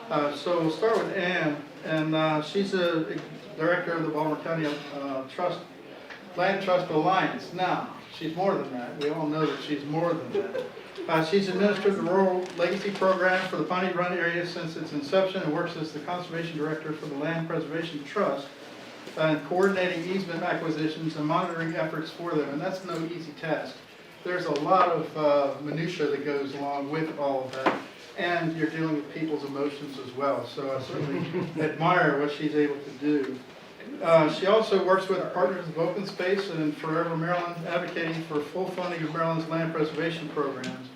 So we'll start with Ann, and she's a director of the Baltimore County Land Trust Alliance. Now, she's more than that. We all know that she's more than that. She's administered the Rural Legacy Program for the Piney Run area since its inception and works as the Conservation Director for the Land Preservation Trust, and coordinating easement acquisitions and monitoring efforts for them. And that's no easy task. There's a lot of minutia that goes along with all of that. And you're dealing with people's emotions as well. So I certainly admire what she's able to do. She also works with Partners of Open Space and Forever Maryland, advocating for full funding of Maryland's land preservation programs.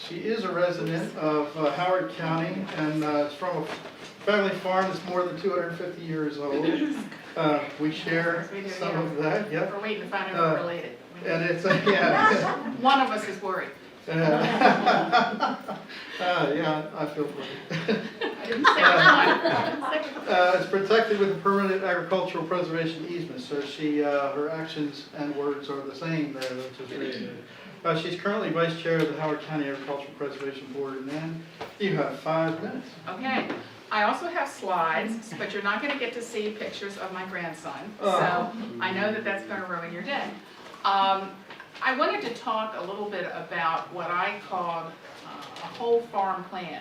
She is a resident of Howard County, and is from a family farm that's more than 250 years old. We share some of that. Yep. We're waiting to find out if we're related. And it's yeah. One of us is worried. Yeah, I feel for you. I didn't say which one. It's protected with a permanent agricultural preservation easement, so her actions and words are the same there, which is really good. She's currently vice chair of the Howard County Agricultural Preservation Board, and then you have 5 minutes. Okay. I also have slides, but you're not going to get to see pictures of my grandson, so I know that that's going to ruin your day. I wanted to talk a little bit about what I called a whole farm plan,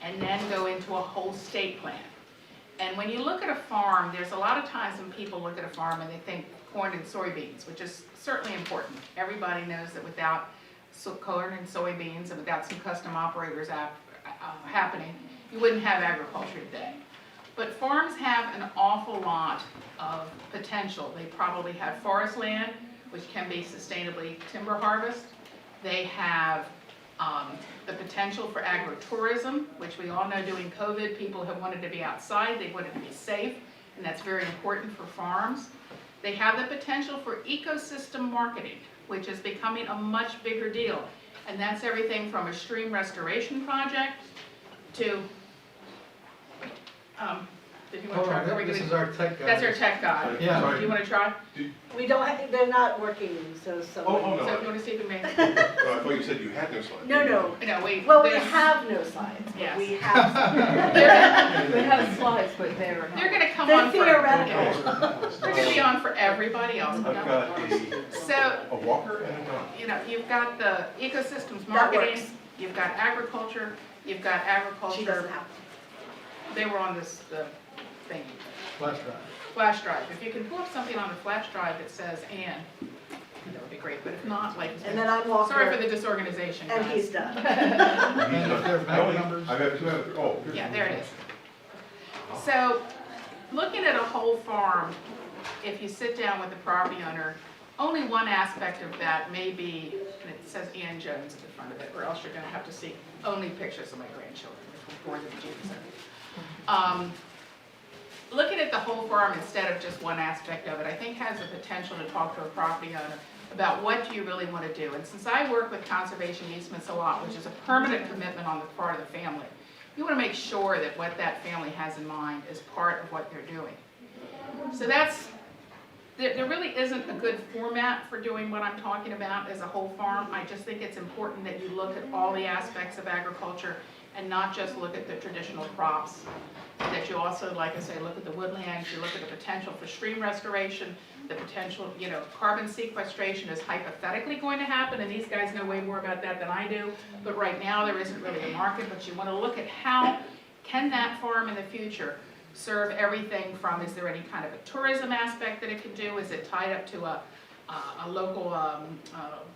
and then go into a whole state plan. And when you look at a farm, there's a lot of times when people look at a farm and they think corn and soybeans, which is certainly important. Everybody knows that without corn and soybeans and without some custom operators happening, you wouldn't have agriculture today. But farms have an awful lot of potential. They probably have forest land, which can be sustainably timber harvest. They have the potential for agritourism, which we all know during COVID, people have wanted to be outside, they wanted to be safe, and that's very important for farms. They have the potential for ecosystem marketing, which is becoming a much bigger deal. And that's everything from a stream restoration project to, did you want to try? This is our tech guy. That's our tech guy. Yeah. Do you want to try? We don't have, they're not working, so someone. Oh, So if you no. want to see if you may. I thought you said you had no slide. No, No, wait. well, we have no slides, but Yes. we have, They're, We have slides, but they're they're going to come they're on for. theoretical. They're going to be on for everybody else. I've got So, a walker and a dog. you know, you've got the ecosystems That marketing, works. you've got agriculture, you've got She agriculture. doesn't have. They were on this thing, Flash drive. flash drive. If you can pull up something on the flash drive that says Ann, that would be great. But if not, like, And then I'm Walker, sorry for the disorganization, and guys. he's done. And if there's map numbers. I've got 2 out of 3. Oh. Yeah, there it is. So, looking at a whole farm, if you sit down with the property owner, only one aspect of that may be, and it says Ann Jones at the front of it, or else you're going to have to see only pictures of my grandchildren, which were born in June. Looking at the whole farm instead of just one aspect of it, I think has the potential to talk to a property owner about what do you really want to do. And since I work with conservation easements a lot, which is a permanent commitment on the part of the family, you want to make sure that what that family has in mind is part of what they're doing. So there really isn't a good format for doing what I'm talking about as a whole farm. I just think it's important that you look at all the aspects of agriculture and not just look at the traditional crops. That you also, like I say, look at the woodlands, you look at the potential for stream restoration, the potential, you know, carbon sequestration is hypothetically going to happen, and these guys know way more about that than I do, but right now there isn't really a market, but you want to look at how can that farm in the future serve everything from, is there any kind of a tourism aspect that it can do, is it tied up to a local,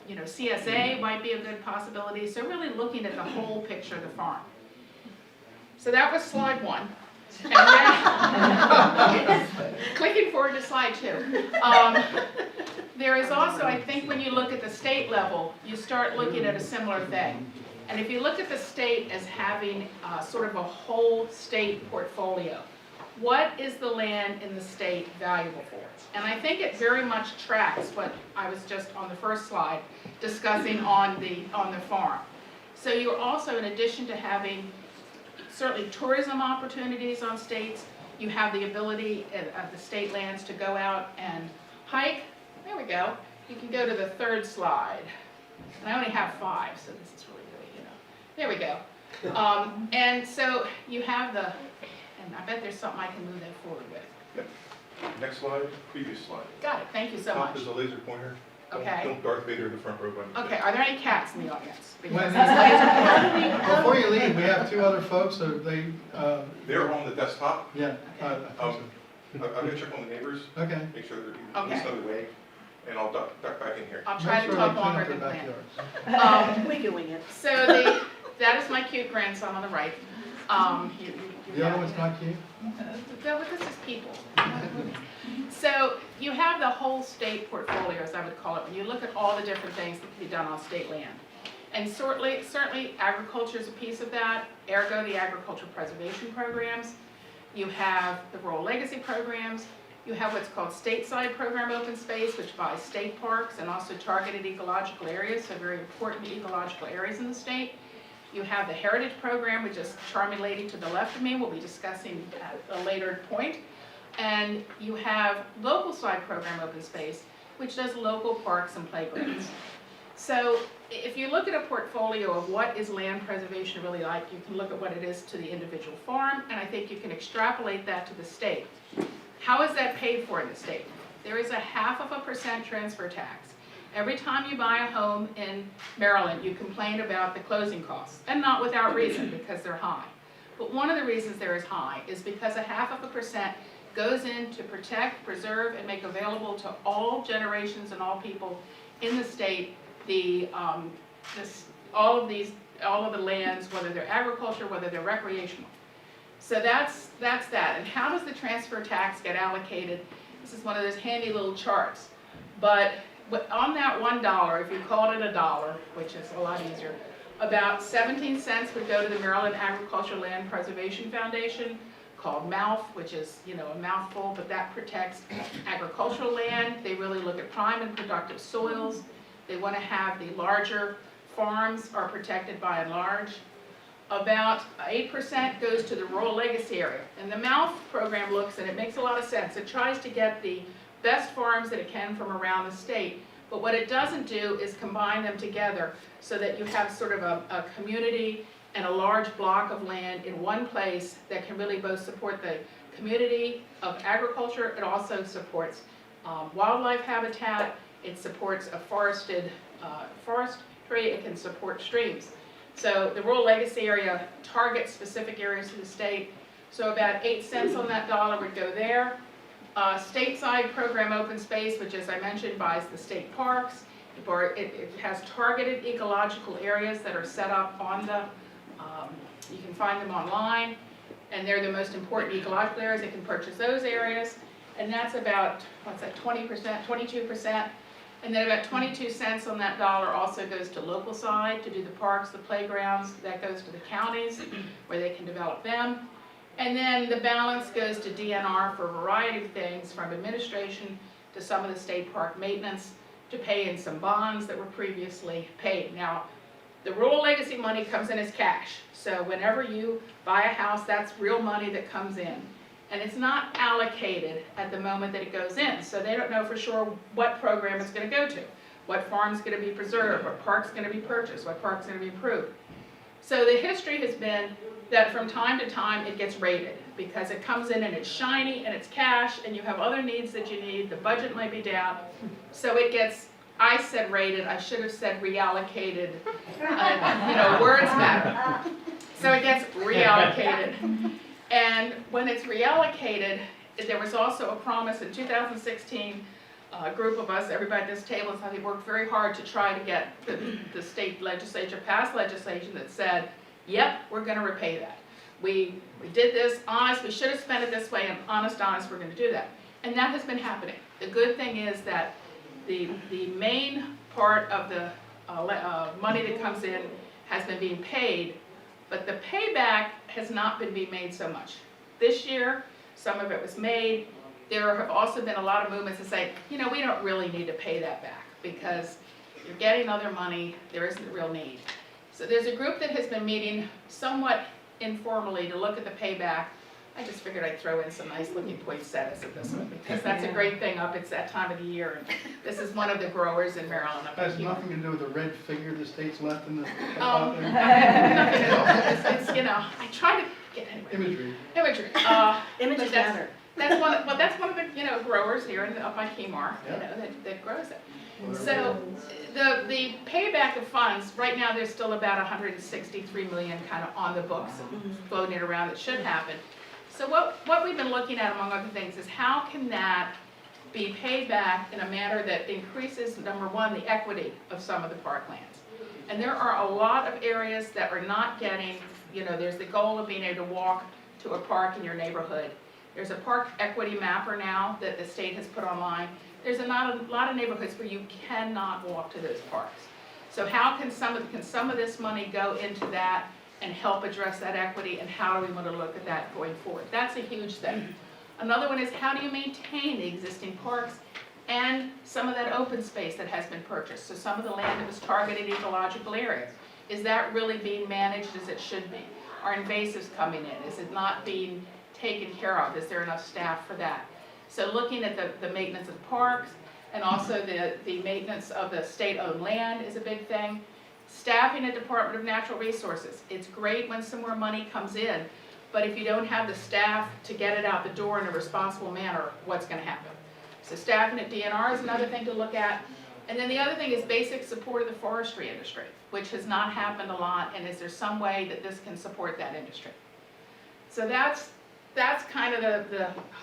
you know, CSA might be a good possibility, so really looking at the whole picture of the farm. So that was slide 1. And then, clicking forward to slide 2. There is also, I think when you look at the state level, you start looking at a similar thing. And if you look at the state as having sort of a whole state portfolio, what is the land in the state valuable for? And I think it very much tracks what I was just on the first slide discussing on the farm. So you're also, in addition to having certainly tourism opportunities on states, you have the ability of the state lands to go out and hike. There we go. You can go to the 3rd slide. And I only have 5, so this is really good, you know. There we go. And so you have the, and I bet there's something I can move that forward with. Next slide, previous slide. Got it, thank you so Top much. is a laser pointer. Don't- Okay. Don't Darth Vader in the front row. by mistake. Okay, are there any cats in the audience? Because When- these laser pointers- Before you leave, we have two other folks, so they, They're on the desktop. yeah, I think I'm gonna check on the neighbors, so. Okay. make sure they're at least Okay. on the way, and I'll duck back in here. I'll try Make to sure they talk clean longer up their than planned. backyards. We can wing it. So that is my cute grandson on the right. The other one's not cute? No, but this is people. So you have the whole state portfolio, as I would call it, when you look at all the different things that can be done on state land. And certainly agriculture is a piece of that, ergo the agricultural preservation programs. You have the rural legacy programs. You have what's called stateside program open space, which buys state parks and also targeted ecological areas, so very important ecological areas in the state. You have the heritage program, which is charming lady to the left of me, we'll be discussing at a later point. And you have local side program open space, which does local parks and playgrounds. So if you look at a portfolio of what is land preservation really like, you can look at what it is to the individual farm, and I think you can extrapolate that to the state. How is that paid for in the state? There is a 0.5% transfer tax. Every time you buy a home in Maryland, you complain about the closing costs, and not without reason, because they're high. But one of the reasons they're as high is because a 0.5% goes in to protect, preserve, and make available to all generations and all people in the state all of the lands, whether they're agriculture, whether they're recreational. So that's that. And how does the transfer tax get allocated? This is one of those handy little charts. But on that $1, if you called it $1, which is a lot easier, about 17 cents would go to the Maryland Agricultural Land Preservation Foundation, called MALF, which is, a mouthful, but that protects agricultural land. They really look at prime and productive soils. They want to have the larger farms are protected by and large. About 8% goes to the rural legacy area. And the MALF program looks, and it makes a lot of sense, it tries to get the best farms that it can from around the state. But what it doesn't do is combine them together so that you have sort of a community and a large block of land in one place that can really both support the community of agriculture. It also supports wildlife habitat. It supports a forestry. It can support streams. So the rural legacy area targets specific areas of the state. So about 8 cents on that dollar would go there. Stateside program open space, which as I mentioned buys the state parks. It has targeted ecological areas that are set up on the, you can find them online, and they're the most important ecological areas. They can purchase those areas, and that's about, 20%, 22%. And then about 22 cents on that dollar also goes to local side to do the parks, the playgrounds. That goes to the counties where they can develop them. And then the balance goes to DNR for a variety of things, from administration to some of the state park maintenance, to pay in some bonds that were previously paid. Now, the rural legacy money comes in as cash. So whenever you buy a house, that's real money that comes in. And it's not allocated at the moment that it goes in. So they don't know for sure what program it's going to go to, what farm's going to be preserved, what park's going to be purchased, what park's going to be improved. So the history has been that from time to time it gets rated because it comes in and it's shiny and it's cash and you have other needs that you need, the budget might be down. So it gets, I said rated, I should have said reallocated, words matter. So it gets reallocated. And when it's reallocated, there was also a promise in 2016, a group of us, everybody at this table, they worked very hard to try to get the state legislature passed legislation that said, yep, we're going to repay that. We did this, honest, we should have spent it this way, and honest, we're going to do that. And that has been happening. The good thing is that the main part of the money that comes in has been being paid, but the payback has not been being made so much. This year, some of it was made. There have also been a lot of movements that say, we don't really need to pay that back because you're getting other money, there isn't a real need. So there's a group that has been meeting somewhat informally to look at the payback. I just figured I'd throw in some nice looking poinsettias at this one, because that's a great thing up, it's that time of the year, and this is one of the growers in Maryland. up in Has Kemah. nothing to do with the red figure the state's left in the. Nothing at all. It's, you know, I try to get Imagery. imagery. Images But that's- matter. That's one of the, you know, growers here up by Kemar, you Yeah. know, that grows it. Well, So, the payback of funds, right now, there's still about 163 million kind of on the books, floating around that should happen. So what we've been looking at, among other things, is how can that be paid back in a manner that increases, number one, the equity of some of the parklands. And there are a lot of areas that are not getting, you know, there's the goal of being able to walk to a park in your neighborhood. There's a park equity mapper now that the state has put online. There's a lot of neighborhoods where you cannot walk to those parks. So how can some of this money go into that and help address that equity, and how do we want to look at that going forward? That's a huge thing. Another one is, how do you maintain the existing parks and some of that open space that has been purchased? So some of the land that was targeted ecological areas, is that really being managed as it should be? Are invasives coming in? Is it not being taken care of? Is there enough staff for that? So looking at the maintenance of parks, and also the maintenance of the state-owned land is a big thing. Staffing at Department of Natural Resources. It's great when some more money comes in, but if you don't have the staff to get it out the door in a responsible manner, what's going to happen? So staffing at DNR is another thing to look at. And then the other thing is basic support of the forestry industry, which has not happened a lot, and is there some way that this can support that industry? So that's kind of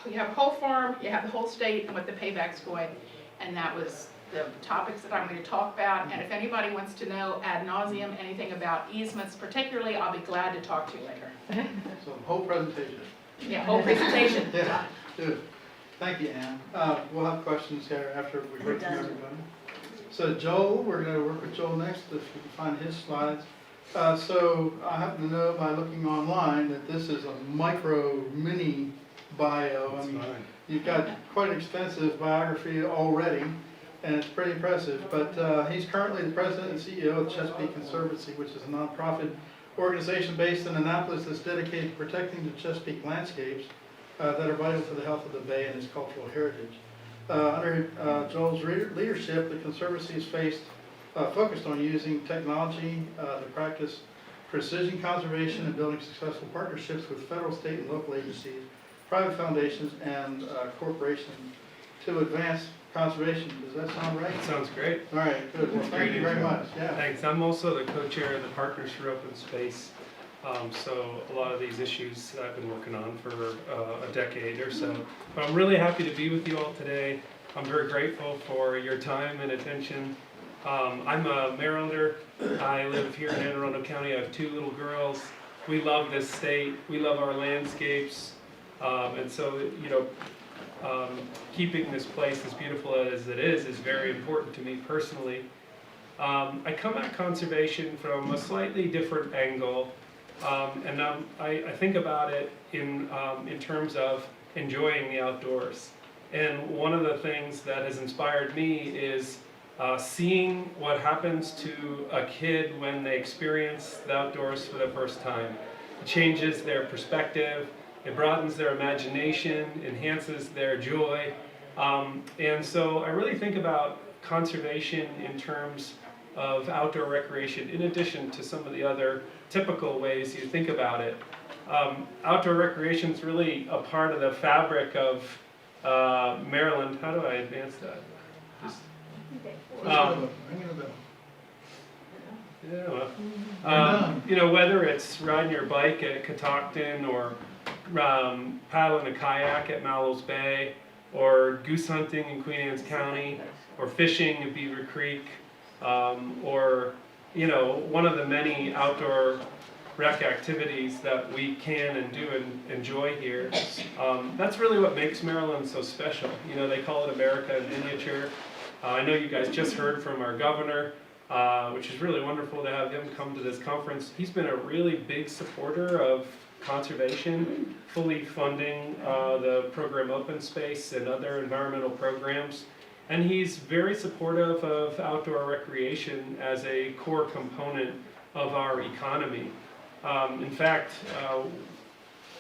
you have a whole farm, you have the whole state, and what the payback's going, and that was the topics that I'm going to talk about. And if anybody wants to know ad nauseum anything about easements particularly, I'll be glad to talk to you later. So the whole presentation. Yeah, whole presentation. Yeah, good. Thank you, Ann. We'll have questions here after we hear from everybody. So Joel, we're going to work with Joel next, if we can find his slides. So I happen to know by looking online that this is a mini bio. I mean, you've got quite an extensive biography already, and it's pretty impressive. But he's currently the president and CEO of Chesapeake Conservancy, which is a nonprofit organization based in Annapolis that's dedicated to protecting the Chesapeake landscapes that are vital to the health of the bay and its cultural heritage. Under Joel's leadership, the Conservancy is focused on using technology to practice precision conservation and building successful partnerships with federal, state, and local agencies, private foundations, and corporations to advance conservation. Does that sound right? That sounds great. All right, good. Well, thank you very much. Yeah. Thanks. I'm also the co-chair of the Partners for Open Space. So a lot of these issues I've been working on for a decade or so. But I'm really happy to be with you all today. I'm very grateful for your time and attention. I'm a Marylander. I live here in Anne Arundel County. I have 2 little girls. We love this state. We love our landscapes. And so, you know, keeping this place as beautiful as it is very important to me personally. I come at conservation from a slightly different angle. And I think about it in terms of enjoying the outdoors. And one of the things that has inspired me is seeing what happens to a kid when they experience the outdoors for the first time. It changes their perspective, it broadens their imagination, enhances their joy. And so I really think about conservation in terms of outdoor recreation, in addition to some of the other typical ways you think about it. Outdoor recreation is really a part of the fabric of Maryland. How do I advance that? Just, yeah, well, you know, whether it's riding your bike at Catoctin, or paddling a kayak at Mallows Bay, or goose hunting in Queen Anne's County, or fishing at Beaver Creek, or, you know, one of the many outdoor rec activities that we can and do and enjoy here. That's really what makes Maryland so special. You know, they call it America in miniature. I know you guys just heard from our governor, which is really wonderful to have him come to this conference. He's been a really big supporter of conservation, fully funding the program Open Space and other environmental programs. And he's very supportive of outdoor recreation as a core component of our economy. In fact,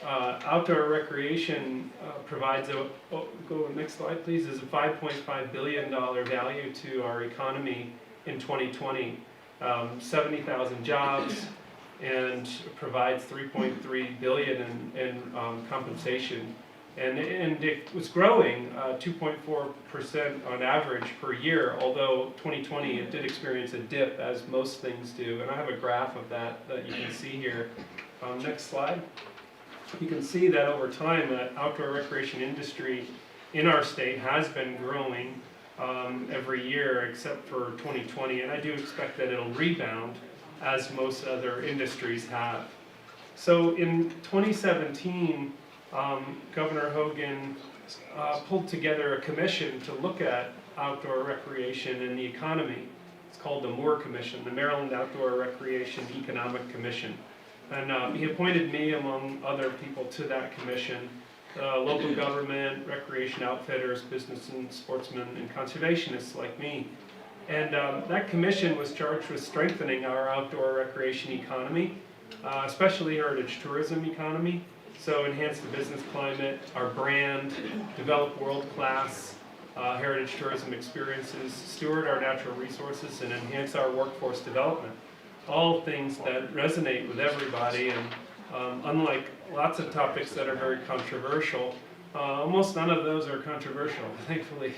Outdoor recreation provides go next slide please, is a $5.5 billion value to our economy in 2020. 70,000 jobs, and provides 3.3 billion in compensation. And it was growing 2.4% on average per year, although 2020 it did experience a dip, as most things do. And I have a graph of that you can see here. Next slide. You can see that over time, the outdoor recreation industry in our state has been growing every year except for 2020, and I do expect that it'll rebound as most other industries have. So in 2017, Governor Hogan pulled together a commission to look at outdoor recreation and the economy. It's called the Moore Commission, the Maryland Outdoor Recreation Economic Commission. And he appointed me, among other people, to that commission. Local government, recreation outfitters, business and sportsmen, and conservationists like me. And that commission was charged with strengthening our outdoor recreation economy, especially heritage tourism economy. So enhance the business climate, our brand, develop world-class heritage tourism experiences, steward our natural resources, and enhance our workforce development. All things that resonate with everybody, and unlike lots of topics that are very controversial, almost none of those are controversial, thankfully.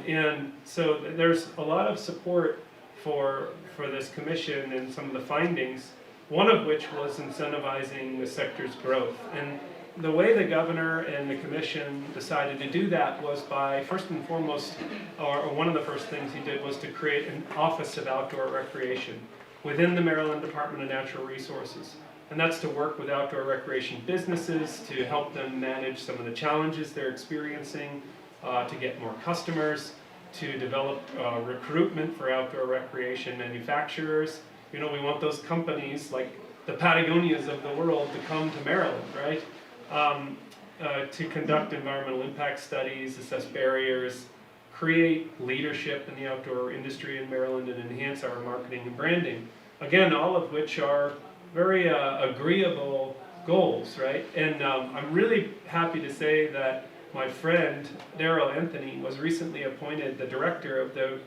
And so there's a lot of support for this commission and some of the findings, one of which was incentivizing the sector's growth. And the way the governor and the commission decided to do that was by, first and foremost, or one of the first things he did was to create an Office of Outdoor Recreation within the Maryland Department of Natural Resources. And that's to work with outdoor recreation businesses to help them manage some of the challenges they're experiencing, to get more customers, to develop recruitment for outdoor recreation manufacturers. You know, we want those companies like the Patagonias of the world to come to Maryland, right? To conduct environmental impact studies, assess barriers, create leadership in the outdoor industry in Maryland, and enhance our marketing and branding. Again, all of which are very agreeable goals, right? And I'm really happy to say that my friend Daryl Anthony was recently appointed the director of the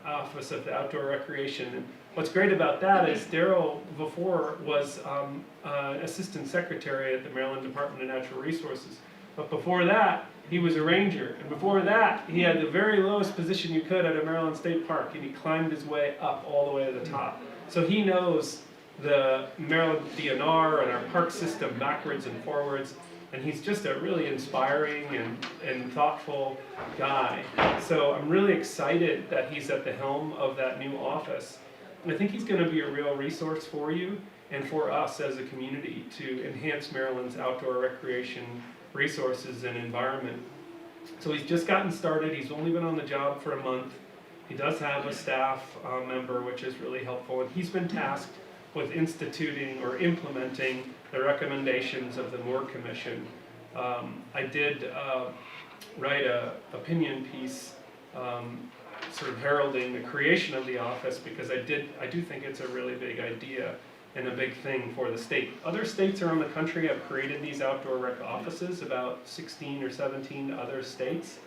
Office of the Outdoor Recreation. And what's great about that is Daryl before was assistant secretary at the Maryland Department of Natural Resources. But before that, he was a ranger. And before that, he had the very lowest position you could at a Maryland State Park. And he climbed his way up all the way to the top. So he knows the Maryland DNR and our park system backwards and forwards. And he's just a really inspiring and thoughtful guy. So I'm really excited that he's at the helm of that new office. And I think he's going to be a real resource for you and for us as a community to enhance Maryland's outdoor recreation resources and environment. So he's just gotten started. He's only been on the job for a month. He does have a staff member, which is really helpful. And he's been tasked with instituting or implementing the recommendations of the Moore Commission. I did write an opinion piece sort of heralding the creation of the office, because I do think it's a really big idea and a big thing for the state. Other states around the country have created these outdoor rec offices, about 16 or 17 other states.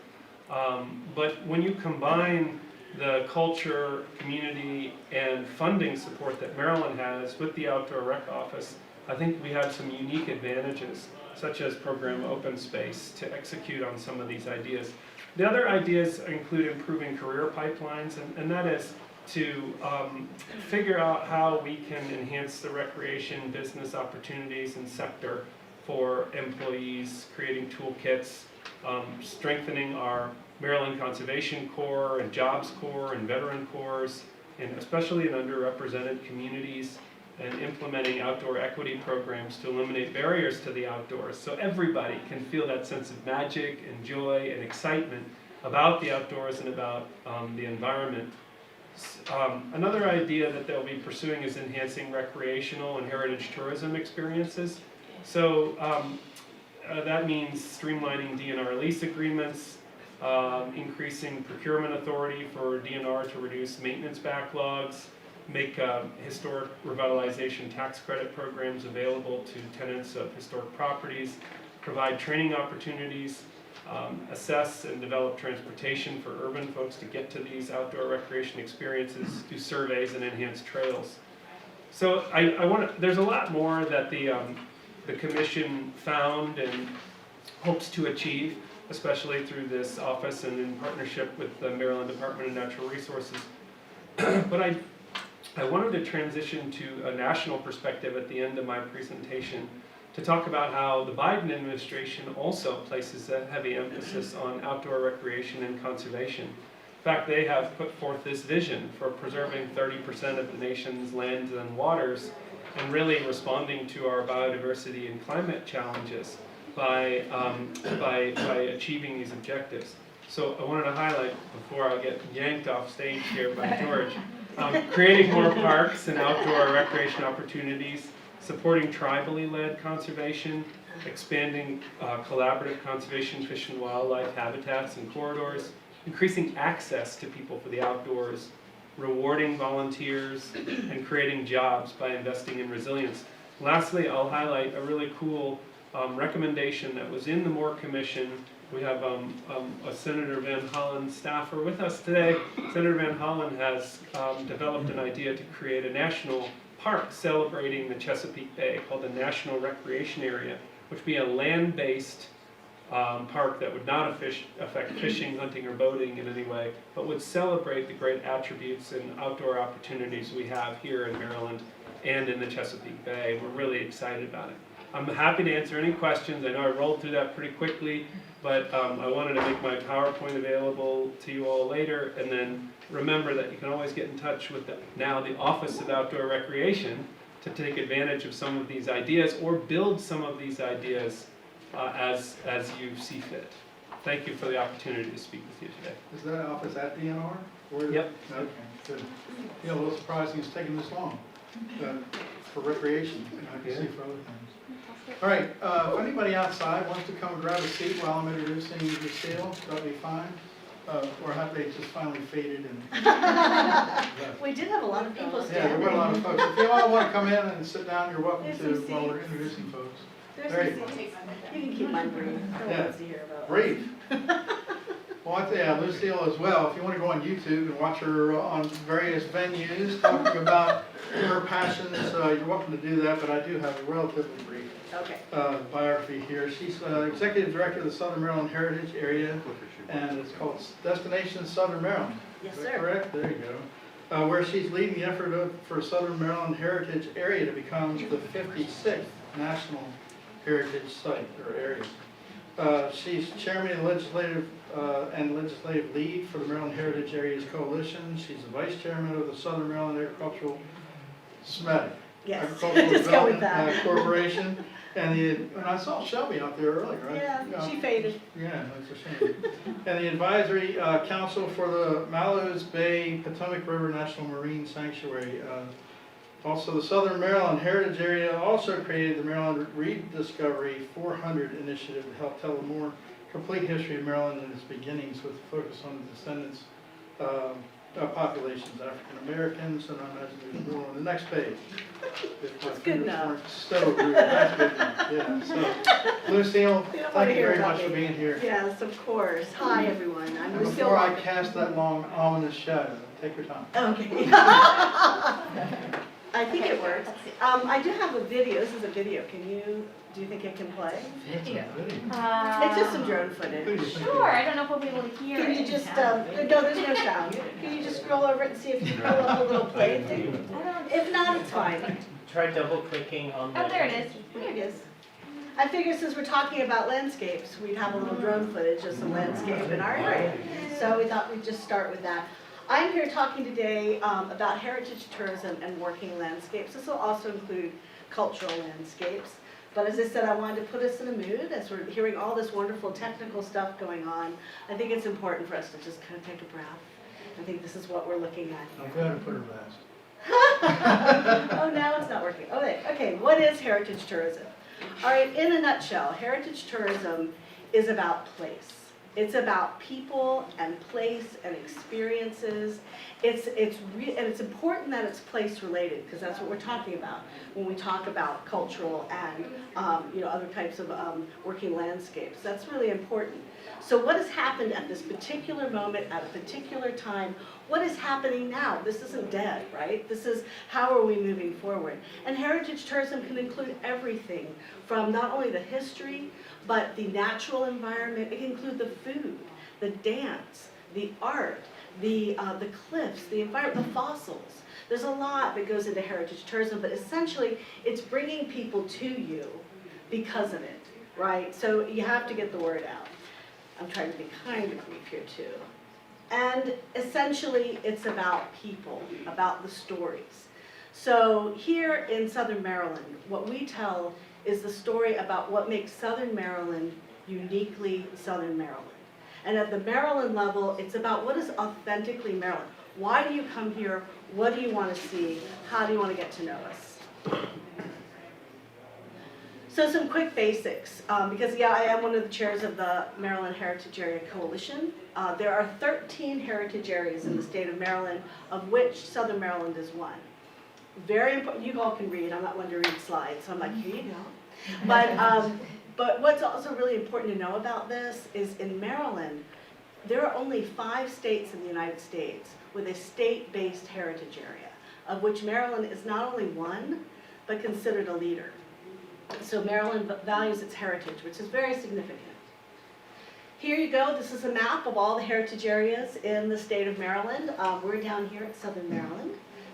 But when you combine the culture, community, and funding support that Maryland has with the Outdoor Rec Office, I think we have some unique advantages, such as program open space, to execute on some of these ideas. The other ideas include improving career pipelines, and that is to figure out how we can enhance the recreation business opportunities and sector for employees, creating toolkits, strengthening our Maryland Conservation Corps and Jobs Corps and Veteran Corps, and especially in underrepresented communities, and implementing outdoor equity programs to eliminate barriers to the outdoors so everybody can feel that sense of magic and joy and excitement about the outdoors and about the environment. Another idea that they'll be pursuing is enhancing recreational and heritage tourism experiences. So that means streamlining DNR lease agreements, increasing procurement authority for DNR to reduce maintenance backlogs, make historic revitalization tax credit programs available to tenants of historic properties, provide training opportunities, assess and develop transportation for urban folks to get to these outdoor recreation experiences, do surveys and enhance trails. So there's a lot more that the commission found and hopes to achieve, especially through this office and in partnership with the Maryland Department of Natural Resources. But I wanted to transition to a national perspective at the end of my presentation to talk about how the Biden administration also places a heavy emphasis on outdoor recreation and conservation. In fact, they have put forth this vision for preserving 30% of the nation's lands and waters and really responding to our biodiversity and climate challenges by achieving these objectives. So I wanted to highlight, before I get yanked off stage here by George, creating more parks and outdoor recreation opportunities, supporting tribally led conservation, expanding collaborative conservation fish and wildlife habitats and corridors, increasing access to people for the outdoors, rewarding volunteers, and creating jobs by investing in resilience. Lastly, I'll highlight a really cool recommendation that was in the Moore Commission. We have a Senator Van Hollen staffer with us today. Senator Van Hollen has developed an idea to create a national park celebrating the Chesapeake Bay called the National Recreation Area, which would be a land-based park that would not affect fishing, hunting, or boating in any way, but would celebrate the great attributes and outdoor opportunities we have here in Maryland and in the Chesapeake Bay. We're really excited about it. I'm happy to answer any questions. I know I rolled through that pretty quickly, but I wanted to make my PowerPoint available to you all later, and then remember that you can always get in touch with the Office of Outdoor Recreation to take advantage of some of these ideas or build some of these ideas as you see fit. Thank you for the opportunity to speak with you today. Is that office at DNR? Yep. Okay, good. Yeah, a little surprising it's taking this long for recreation. I can see for other things. All right, if anybody outside wants to come and grab a seat while I'm introducing Lucille, that'll be fine. Or have they just finally faded and left? We did have a lot of people Yeah, there were a lot of folks. If you all want to come in and sit down, you're welcome There's to some while we're seats. introducing folks. There's Very some good. seats. You can keep mine brief. No one Yeah. wants to hear about Brief. Well, I tell you, Lucille as well, if you want to go on YouTube and watch her on various venues talking about her passions, you're welcome to do that, but I do have a relatively brief Okay. biography here. She's Executive Director of the Southern Maryland Heritage Area, and it's called Destination Southern Maryland. Yes, Is that sir. correct? There you go. Where she's leading the effort for Southern Maryland Heritage Area to become the 56th National Heritage Site or area. She's chairman of the legislative lead for the Maryland Heritage Areas Coalition. She's the vice chairman of the Southern Maryland Agricultural SMED, Yes. Agricultural Just go with Development that. Corporation. And I saw Shelby out there earlier, right? Yeah, she faded. Yeah, that's a shame. And the Advisory Council for the Mallows Bay Potomac River National Marine Sanctuary. Also, the Southern Maryland Heritage Area also created the Maryland Rediscovery 400 initiative to help tell a more complete history of Maryland and its beginnings with a focus on the descendants populations, African Americans, and I imagine there's more on the next page. That's good enough. That's good enough, yeah. So, Lucille, We don't wanna thank you hear very about much for me. being here. Yes, of course. Hi, everyone. I'm And Lucille. before I Walker. cast that long ominous shadow, take your time. Okay. I think it works. I do have a video. This is a video. Do you think it can play? Video. It's just some drone Who footage. do you think Sure, it I don't know if we'll be able to hear Can it. you just, no, there's no sound. Can you just scroll over it and see if you pull up a little play thing? I don't. If not, it's fine. Try double clicking on the. Oh, there it is. There it is. I figured since we're talking about landscapes, we'd have a little drone footage of some landscape in our area. So we thought we'd just start with that. I'm here talking today about heritage tourism and working landscapes. This will also include cultural landscapes. But as I said, I wanted to put us in a mood as we're hearing all this wonderful technical stuff going on. I think it's important for us to just kind of take a breath. I think this is what we're looking at I'm here. glad to put her last. Oh, now it's not working. Okay, what is heritage tourism? All right, in a nutshell, heritage tourism is about place. It's about people and place and experiences. And it's important that it's place related, because that's what we're talking about when we talk about cultural and other types of working landscapes. That's really important. So what has happened at this particular moment, at a particular time? What is happening now? This isn't dead, right? This is how are we moving forward? And heritage tourism can include everything from not only the history, but the natural environment. It can include the food, the dance, the art, the cliffs, the environment, the fossils. There's a lot that goes into heritage tourism, but essentially it's bringing people to you because of it, right? So you have to get the word out. I'm trying to be kind of brief here too. And essentially it's about people, about the stories. So here in Southern Maryland, what we tell is the story about what makes Southern Maryland uniquely Southern Maryland. And at the Maryland level, it's about what is authentically Maryland. Why do you come here? What do you want to see? How do you want to get to know us? So some quick basics, because I am one of the chairs of the Maryland Heritage Area Coalition. There are 13 heritage areas in the state of Maryland, of which Southern Maryland is one. Very important, you all can read, I'm not one to read slides, so I'm like, here you go. But what's also really important to know about this is in Maryland, there are only 5 states in the United States with a state-based heritage area, of which Maryland is not only one, but considered a leader. So Maryland values its heritage, which is very significant. Here you go, this is a map of all the heritage areas in the state of Maryland. We're down here at Southern Maryland,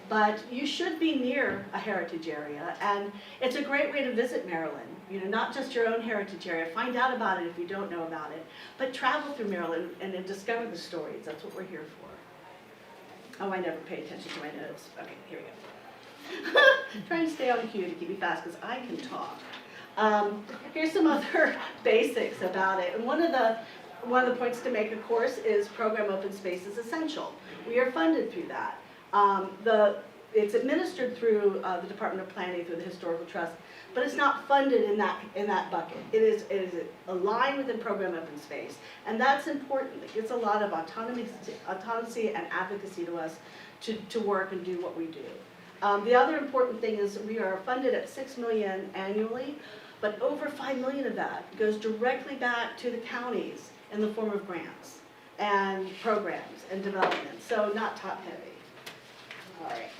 but you should be near a heritage area, and it's a great way to visit Maryland. Not just your own heritage area, find out about it if you don't know about it, but travel through Maryland and then discover the stories. That's what we're here for. Oh, I never pay attention to my notes. Okay, here we go. Trying to stay on cue to keep me fast because I can talk. Here's some other basics about it. And one of the points to make, of course, is program open space is essential. We are funded through that. It's administered through the Department of Planning, through the Historical Trust, but it's not funded in that bucket. It is aligned within program open space, and that's important. It gives a lot of autonomy and advocacy to us to work and do what we do. The other important thing is we are funded at $6 million annually, but over $5 million of that goes directly back to the counties in the form of grants and programs and development, so not top heavy. All right.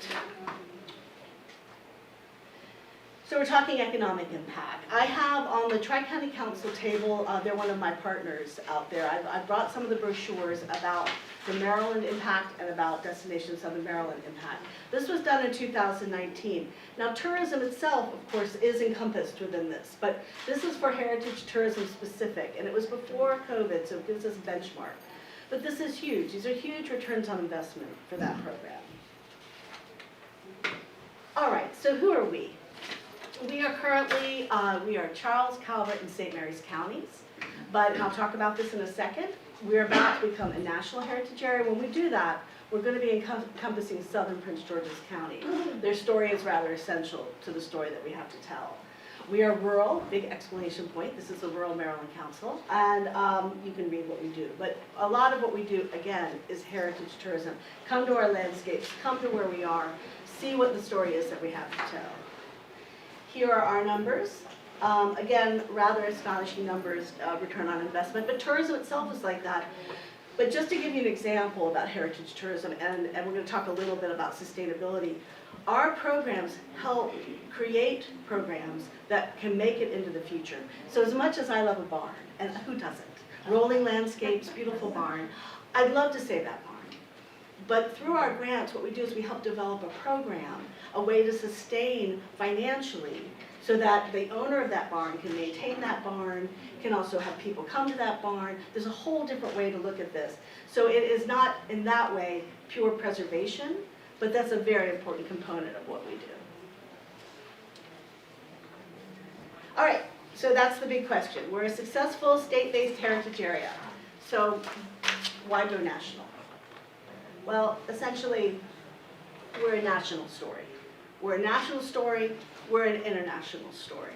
So we're talking economic impact. I have on the Tri-County Council table, they're one of my partners out there. I've brought some of the brochures about the Maryland impact and about Destination Southern Maryland impact. This was done in 2019. Now tourism itself, of course, is encompassed within this, but this is for heritage tourism specific, and it was before COVID, so it gives us a benchmark. But this is huge. These are huge returns on investment for that program. All right, so who are we? We are currently, we are Charles, Calvert, and St. Mary's counties, but I'll talk about this in a second. We're about to become a national heritage area. When we do that, we're going to be encompassing southern Prince George's County. Their story is rather essential to the story that we have to tell. We are rural, big exclamation point. This is the Rural Maryland Council, and you can read what we do. But a lot of what we do, again, is heritage tourism. Come to our landscapes, come to where we are, see what the story is that we have to tell. Here are our numbers. Again, rather astonishing numbers, return on investment, but tourism itself is like that. But just to give you an example about heritage tourism, and we're going to talk a little bit about sustainability, our programs help create programs that can make it into the future. So as much as I love a barn, and who doesn't? Rolling landscapes, beautiful barn, I'd love to save that barn. But through our grants, what we do is we help develop a program, a way to sustain financially, so that the owner of that barn can maintain that barn, can also have people come to that barn. There's a whole different way to look at this. So it is not, in that way, pure preservation, but that's a very important component of what we do. All right, so that's the big question. We're a successful state-based heritage area. So why go national? Well, essentially, we're a national story. We're a national story, we're an international story.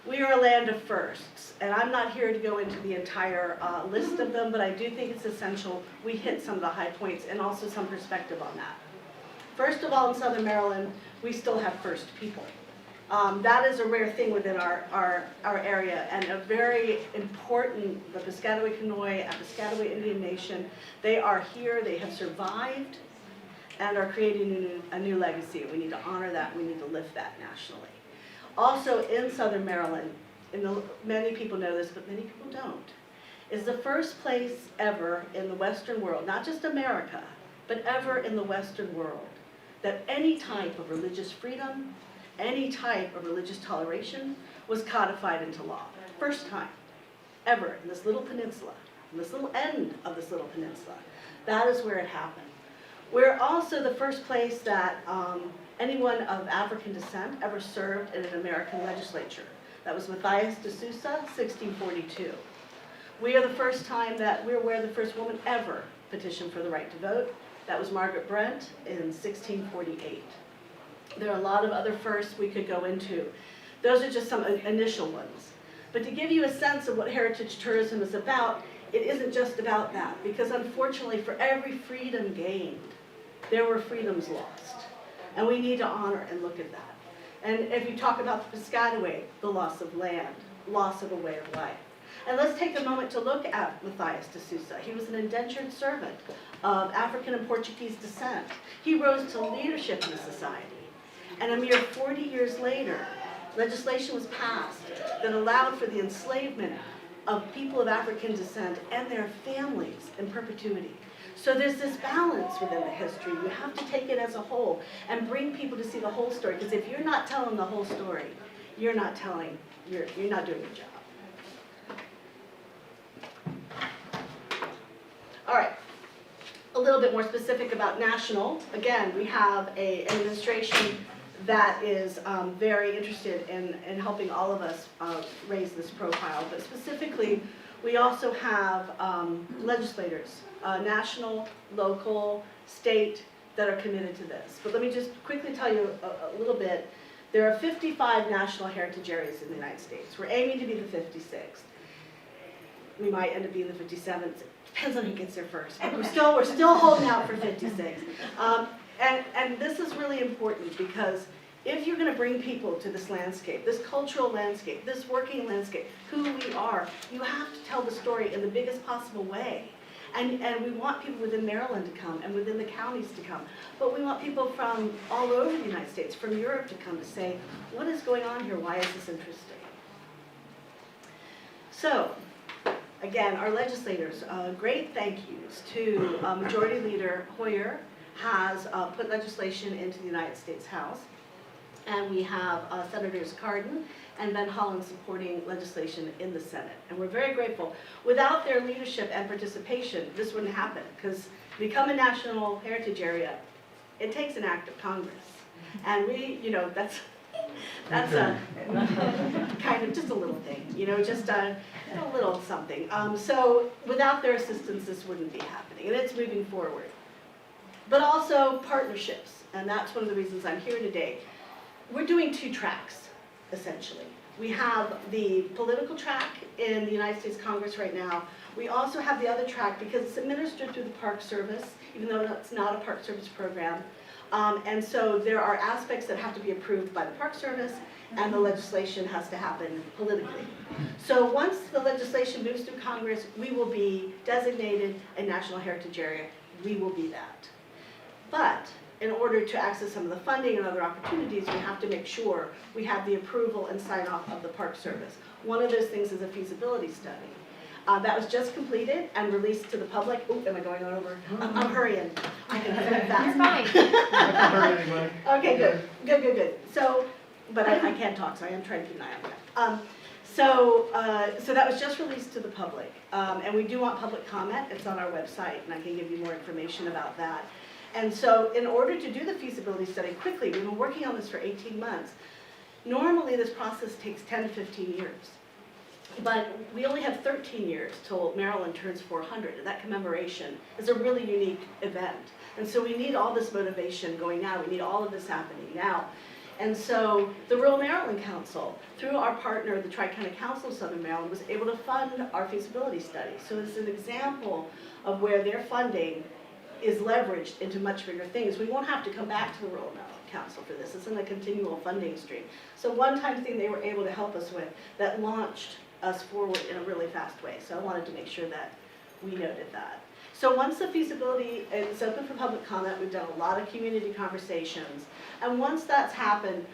We are a land of firsts, and I'm not here to go into the entire list of them, but I do think it's essential we hit some of the high points and also some perspective on that. First of all, in Southern Maryland, we still have first people. That is a rare thing within our area, and a very important, the Piscataway Conoy and Piscataway Indian Nation, they are here, they have survived, and are creating a new legacy. We need to honor that, we need to lift that nationally. Also in Southern Maryland, many people know this, but many people don't, is the first place ever in the Western world, not just America, but ever in the Western world, that any type of religious freedom, any type of religious toleration was codified into law. First time ever in this little peninsula, in this little end of this little peninsula. That is where it happened. We're also the first place that anyone of African descent ever served in an American legislature. That was Matthias de Sousa, 1642. We are the first time that we're where the first woman ever petitioned for the right to vote. That was Margaret Brent in 1648. There are a lot of other firsts we could go into. Those are just some initial ones. But to give you a sense of what heritage tourism is about, it isn't just about that, because unfortunately for every freedom gained, there were freedoms lost. And we need to honor and look at that. And if you talk about the Piscataway, the loss of land, loss of a way of life. And let's take a moment to look at Matthias de Sousa. He was an indentured servant of African and Portuguese descent. He rose to leadership in the society. And a mere 40 years later, legislation was passed that allowed for the enslavement of people of African descent and their families in perpetuity. So there's this balance within the history. You have to take it as a whole and bring people to see the whole story. Because if you're not telling the whole story, you're not doing your job. All right, a little bit more specific about national. Again, we have an administration that is very interested in helping all of us raise this profile. But specifically, we also have legislators, national, local, state, that are committed to this. But let me just quickly tell you a little bit. There are 55 national heritage areas in the United States. We're aiming to be the 56th. We might end up being the 57th. Depends on who gets there first. But we're still holding out for 56. And this is really important, because if you're going to bring people to this landscape, this cultural landscape, this working landscape, who we are, you have to tell the story in the biggest possible way. And we want people within Maryland to come and within the counties to come. But we want people from all over the United States, from Europe to come to say, what is going on here? Why is this interesting? So, again, our legislators, great thank yous to Majority Leader Hoyer has put legislation into the United States House. And we have Senators Cardin and Van Hollen supporting legislation in the Senate. And we're very grateful. Without their leadership and participation, this wouldn't happen, because to become a national heritage area, it takes an act of Congress. And we, that's a kind of just a little thing, just a little something. So without their assistance, this wouldn't be happening, and it's moving forward. But also partnerships, and that's one of the reasons I'm here today. We're doing two tracks, essentially. We have the political track in the United States Congress right now. We also have the other track because it's administered through the Park Service, even though it's not a Park Service program. And so there are aspects that have to be approved by the Park Service, and the legislation has to happen politically. So once the legislation moves through Congress, we will be designated a national heritage area. We will be that. But in order to access some of the funding and other opportunities, we have to make sure we have the approval and sign off of the Park Service. One of those things is a feasibility study. That was just completed and released to the public. Ooh, am I going on over? I'm hurrying. I can hurry fast. You're fine. Okay, good. So, but I can't talk, so I am trying to keep an eye on that. So that was just released to the public. And we do want public comment. It's on our website, and I can give you more information about that. And so in order to do the feasibility study quickly, we've been working on this for 18 months. Normally this process takes 10 to 15 years. But we only have 13 years till Maryland turns 400, and that commemoration is a really unique event. And so we need all this motivation going now. We need all of this happening now. And so the Rural Maryland Council, through our partner, the Tri-County Council of Southern Maryland, was able to fund our feasibility study. So it's an example of where their funding is leveraged into much bigger things. We won't have to come back to the Rural Maryland Council for this. It's in a continual funding stream. So one-time thing they were able to help us with that launched us forward in a really fast way. So I wanted to make sure that we noted that. So once the feasibility is open for public comment, we've done a lot of community conversations. And once that's happened,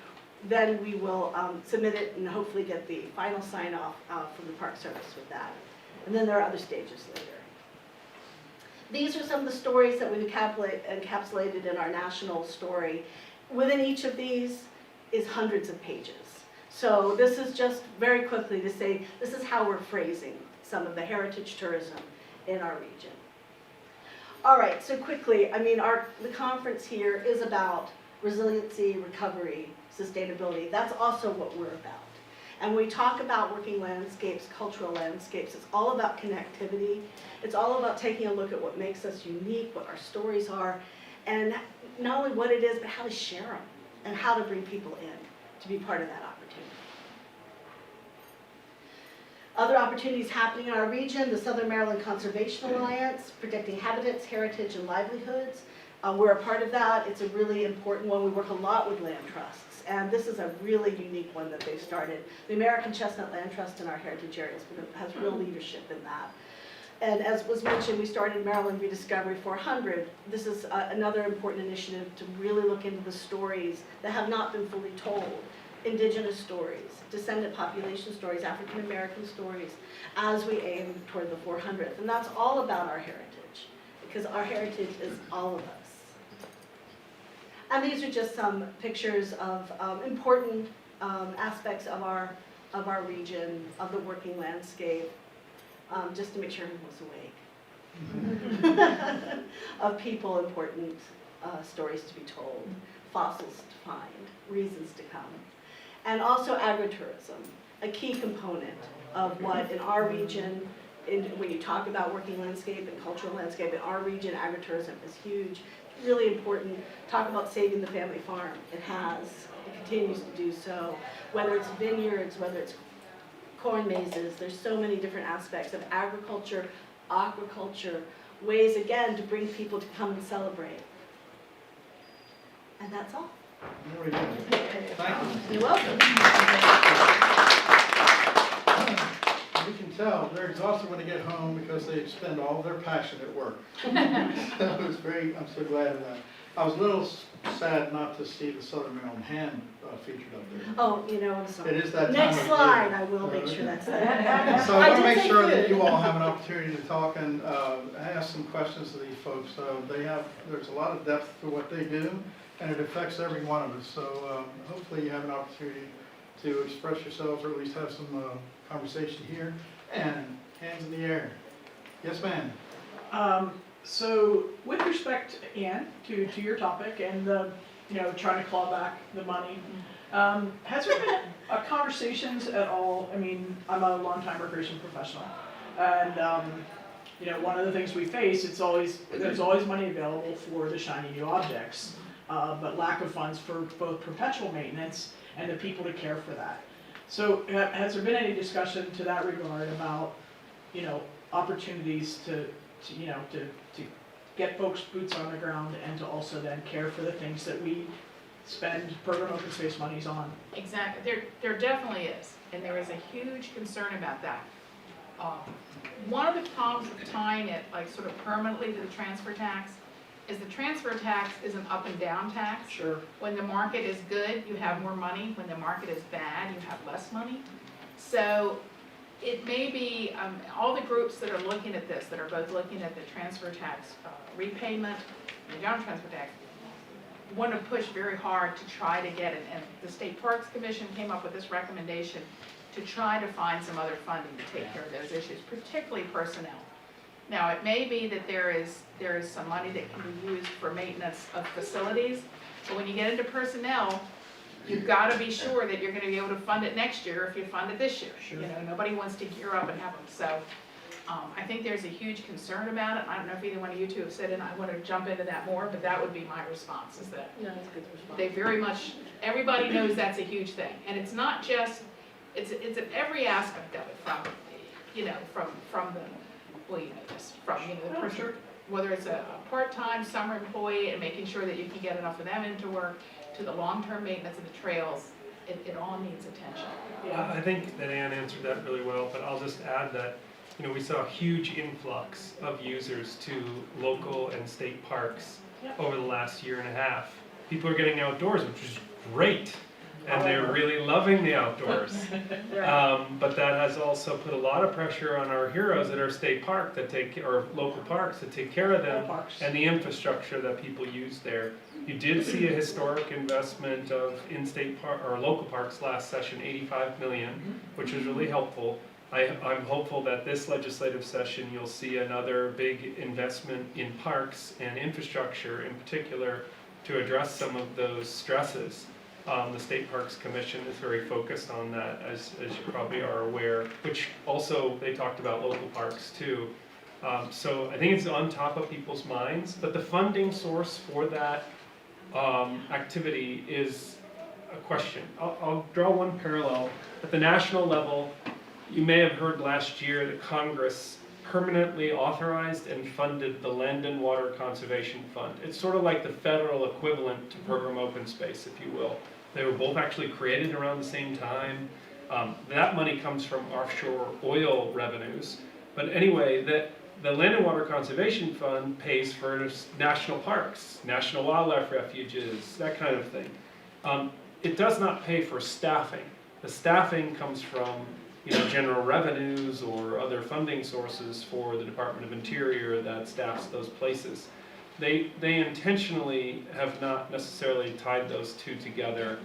then we will submit it and hopefully get the final sign-off from the Park Service with that. And then there are other stages later. These are some of the stories that we've encapsulated in our national story. Within each of these is hundreds of pages. So this is just very quickly to say, this is how we're phrasing some of the heritage tourism in our region. All right, so quickly, I mean, the conference here is about resiliency, recovery, sustainability. That's also what we're about. And when we talk about working landscapes, cultural landscapes, it's all about connectivity. It's all about taking a look at what makes us unique, what our stories are, and not only what it is, but how to share them and how to bring people in to be part of that opportunity. Other opportunities happening in our region, the Southern Maryland Conservation Alliance, protecting habitats, heritage, and livelihoods. We're a part of that. It's a really important one. We work a lot with land trusts, and this is a really unique one that they've started. The American Chestnut Land Trust in our heritage areas has real leadership in that. And as was mentioned, we started Maryland Rediscovery 400. This is another important initiative to really look into the stories that have not been fully told. Indigenous stories, descendant population stories, African American stories, as we aim toward the 400th. And that's all about our heritage, because our heritage is all of us. And these are just some pictures of important aspects of our region, of the working landscape, just to make sure everyone's awake. Of people, important stories to be told, fossils to find, reasons to come. And also agritourism, a key component of what in our region, when you talk about working landscape and cultural landscape, in our region, agritourism is huge, really important. Talk about saving the family farm. It has, it continues to do so. Whether it's vineyards, whether it's corn mazes, there's so many different aspects of agriculture, aquaculture, ways again to bring people to come and celebrate. And that's all. Very good. Thank you. You're welcome. You can tell they're exhausted when they get home because they spend all their passion at work. So it's very, I'm so glad of that. I was a little sad not to see the Southern Maryland Hand featured up there. Oh, you know, I'm sorry. It is that time Next of slide, year. I will make Okay. sure that's there. So I want to did make say sure that food. you all have an opportunity to talk and ask some questions to these folks. There's a lot of depth to what they do, and it affects every one of us. So hopefully you have an opportunity to express yourselves, or at least have some conversation here. And hands in the air. Yes, ma'am. So with respect, Ann, to your topic and the, trying to claw back the money, has there been conversations at all? I mean, I'm a longtime recreation professional, and one of the things we face, there's always money available for the shiny new objects, but lack of funds for both perpetual maintenance and the people to care for that. So has there been any discussion to that regard about, opportunities to get folks boots on the ground and to also then care for the things that we spend program open space monies on? Exactly, there definitely is, and there is a huge concern about that. One of the problems with tying it like sort of permanently to the transfer tax is the transfer tax is an up and down tax. Sure. When the market is good, you have more money. When the market is bad, you have less money. So it may be, all the groups that are looking at this, that are both looking at the transfer tax repayment and the down transfer tax, want to push very hard to try to get it. And the State Parks Commission came up with this recommendation to try to find some other funding to take care of those issues, particularly personnel. Now, it may be that there is some money that can be used for maintenance of facilities, but when you get into personnel, you've got to be sure that you're going to be able to fund it next year if you fund it this year. Sure. Nobody wants to gear up and have them. So I think there's a huge concern about it. I don't know if either one of you two have said it, and I want to jump into that more, but that would be my response, is that No, that's a good response. they very much, everybody knows that's a huge thing. And it's not just, it's in every aspect of it, from the, well, you know this, from, the Oh, person, sure. whether it's a part-time summer employee and making sure that you can get enough of them into work, to the long-term maintenance of the trails, it all needs attention. I think that Ann answered that really well, but I'll just add that, we saw a huge influx of users to local and state parks Yep. over the last year and a half. People are getting outdoors, which is great, and they're really loving the outdoors. But that has also put a lot of pressure on our heroes at our state park or local parks that take care of them, All parks. and the infrastructure that people use there. You did see a historic investment of in-state or local parks last session, 85 million, which was really helpful. I'm hopeful that this legislative session, you'll see another big investment in parks and infrastructure in particular to address some of those stresses. The State Parks Commission is very focused on that, as you probably are aware, which also they talked about local parks too. So I think it's on top of people's minds, but the funding source for that activity is a question. I'll draw one parallel. At the national level, you may have heard last year that Congress permanently authorized and funded the Land and Water Conservation Fund. It's sort of like the federal equivalent to Program Open Space, if you will. They were both actually created around the same time. That money comes from offshore oil revenues. But anyway, the Land and Water Conservation Fund pays for national parks, national wildlife refuges, that kind of thing. It does not pay for staffing. The staffing comes from general revenues or other funding sources for the Department of Interior that staffs those places. They intentionally have not necessarily tied those two together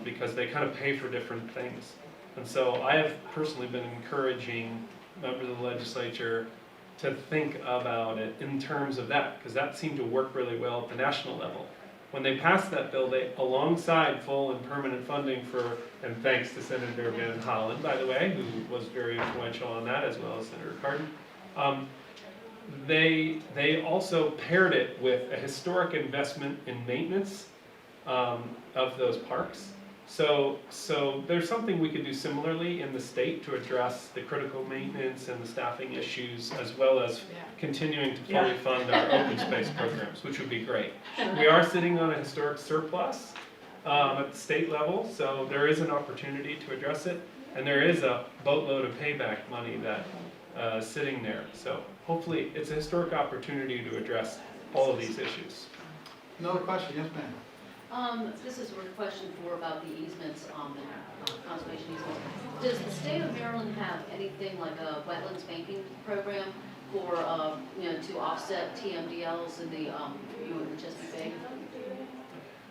because they kind of pay for different things. And so I have personally been encouraging members of the legislature to think about it in terms of that, because that seemed to work really well at the national level. When they passed that bill, they, alongside full and permanent funding for, and thanks to Senator Van Hollen, by the way, who was very influential on that, as well as Senator Cardin, they also paired it with a historic investment in maintenance of those parks. So there's something we could do similarly in the state to address the critical maintenance and the staffing issues, as well as continuing to fully fund our open space programs, which would be great. We are sitting on a historic surplus at the state level, so there is an opportunity to address it, and there is a boatload of payback money that sitting there. So hopefully it's a historic opportunity to address all of these issues. Another question, yes ma'am? This is a question about the easements, the conservation easements. Does the state of Maryland have anything like a wetlands banking program for, to offset TMDLs in the, in Chesapeake Bay?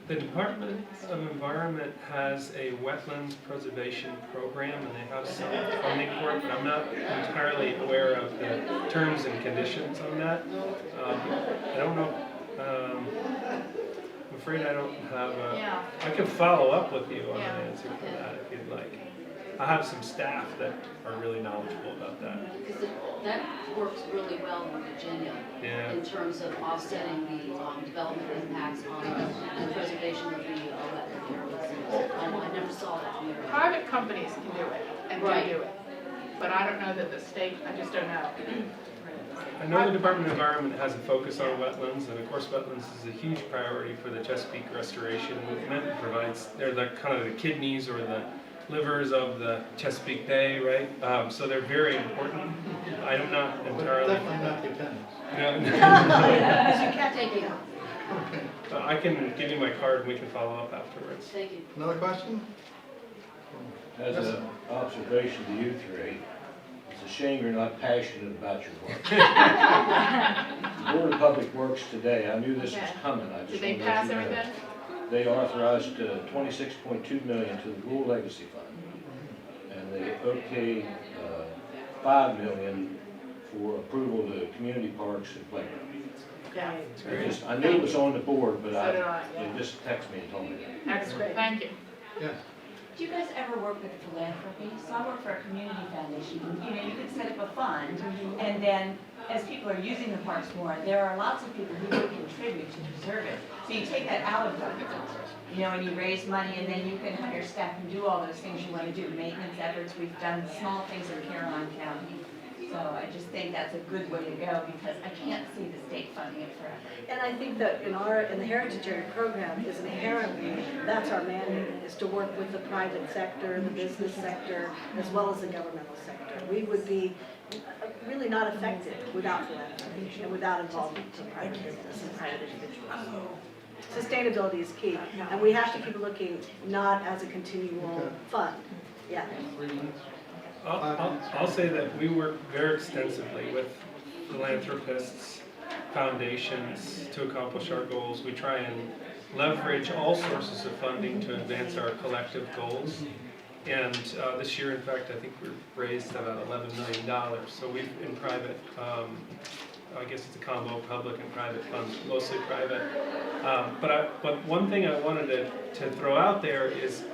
The Department of Environment has a wetlands preservation program, and they have some funding for it, but I'm not entirely aware of the terms and conditions on that. I don't know. I'm afraid I don't have a. I can follow up with you on an answer for that if you'd like. I have some staff that are really knowledgeable about that. Because that works really well in Virginia in terms of offsetting the development impacts on the preservation of the wetland areas. I never saw that here. Private companies can do it, and do do it. But I don't know that the state, I just don't know. I know the Department of Environment has a focus on wetlands, and of course wetlands is a huge priority for the Chesapeake restoration movement. It provides, they're the kind of the kidneys or the livers of the Chesapeake Bay, right? So they're very important. I'm not entirely. Definitely not the attendance. You can't take it. I can give you my card and we can follow up afterwards. Thank you. Another question? As an observation to you three, it's a shame you're not passionate about your work. The Board of Public Works today, I knew this was coming. I just Did they wanted to let pass you know. everything? They authorized $26.2 million to the Rural Legacy Fund, and they okayed $5 million for approval to community parks and playgrounds. Yeah. I knew it was on the board, but So did I. they just texted me and told me that. Excellent, thank you. Yes. Do you guys ever work with philanthropy? So I work for a community foundation. You know, you can set up a fund, and then as people are using the parks more, there are lots of people who would contribute to preserve it. So you take that out of government, you know, and you raise money, and then you can have your staff and do all those things you want to do, maintenance efforts. We've done small things in Caroline County. So I just think that's a good way to go, because I can't see the state funding it forever. And I think that in the Heritage Area program is inherently, that's our mandate, is to work with the private sector, the business sector, as well as the governmental sector. We would be really not effective without philanthropy and without involvement of private business and private individuals. Sustainability is key, and we have to keep looking not as a continual fund. Yeah. 3 minutes. I'll say that we work very extensively with philanthropists, foundations to accomplish our goals. We try and leverage all sources of funding to advance our collective goals. And this year, in fact, I think we've raised about $11 million. So we've, in private, I guess it's a combo, public and private funds, mostly private. But one thing I wanted to throw out there is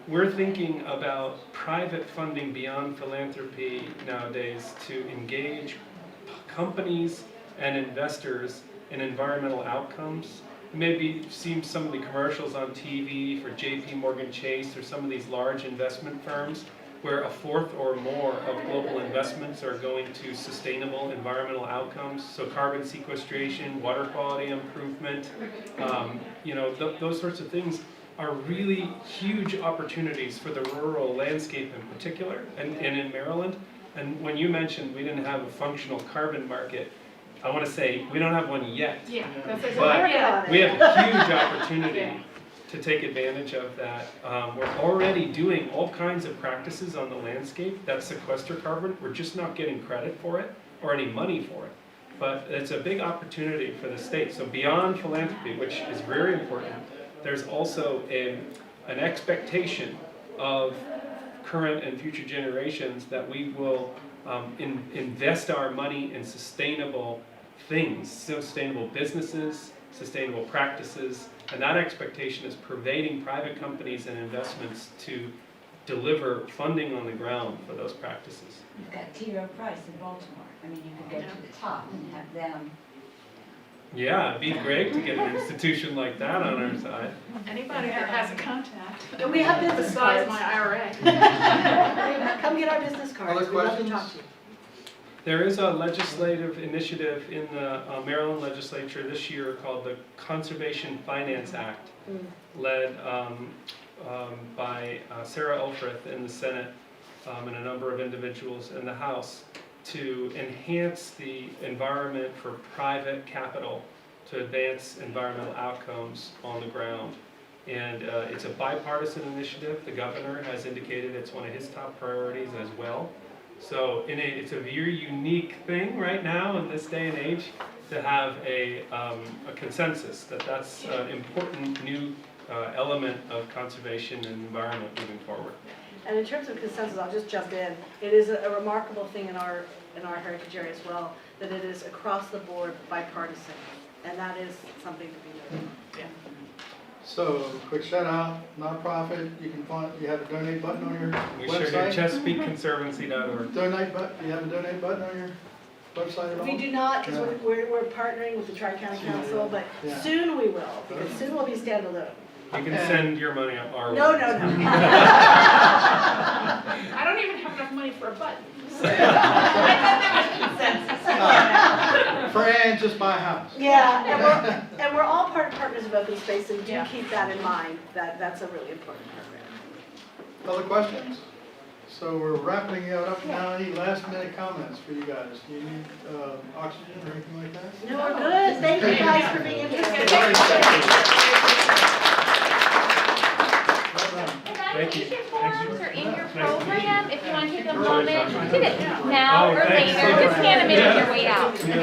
we're thinking about private funding beyond philanthropy nowadays to engage companies and investors in environmental outcomes. Maybe you've seen some of the commercials on TV for JP Morgan Chase or some of these large investment firms where a fourth or more of global investments are going to sustainable environmental outcomes. So carbon sequestration, water quality improvement, you know, those sorts of things are really huge opportunities for the rural landscape in particular, and in Maryland. And when you mentioned we didn't have a functional carbon market, I want to say we don't have one yet. Yeah, that's But yeah. we have a huge opportunity to take advantage of that. We're already doing all kinds of practices on the landscape that sequester carbon. We're just not getting credit for it or any money for it. But it's a big opportunity for the state. So beyond philanthropy, which is very important, there's also an expectation of current and future generations that we will invest our money in sustainable things, sustainable businesses, sustainable practices, and that expectation is pervading private companies and investments to deliver funding on the ground for those practices. You've got T. Rowe Price in Baltimore. I mean, you could go to the top and have them. Yeah, it'd be great to get an institution like that on our side. Anybody that has a contact. And we have business Besides cards. my IRA. Come get our business cards. Other We'd love to questions? talk to you. There is a legislative initiative in the Maryland legislature this year called the Conservation Finance Act, led by Sarah Elfreth in the Senate and a number of individuals in the House to enhance the environment for private capital to advance environmental outcomes on the ground. And it's a bipartisan initiative. The governor has indicated it's one of his top priorities as well. So it's a very unique thing right now in this day and age to have a consensus that that's an important new element of conservation and environment moving forward. And in terms of consensus, I'll just jump in. It is a remarkable thing in our heritage area as well, that it is across the board bipartisan. And that is something to be noted. Yeah. So, quick shout out, nonprofit, you have a donate button on your We shared at website? ChesapeakeConservancy.org. Donate button, you have a donate button on your website at all? We do not, because No. we're partnering with the Tri-County Council, but Yeah. soon we will, because soon we'll be standalone. You can send your money up our way. No. I don't even have enough money for a button. For Ann, just buy a house. Yeah, and we're all partners of open space, and do Yeah. keep that in mind, that's a really important program. Other questions? So we're wrapping it up now. Any last minute comments for you guys? Do you need oxygen or anything like that? No, we're good, thank you guys for being interested. All right, thank you. Well done. Thank you. Your forms are in your Nice to meet you. program, if you want to take a Really moment, fun. do it now Oh, or thanks later, so just much. hand them in on Yeah. your way out. Yeah.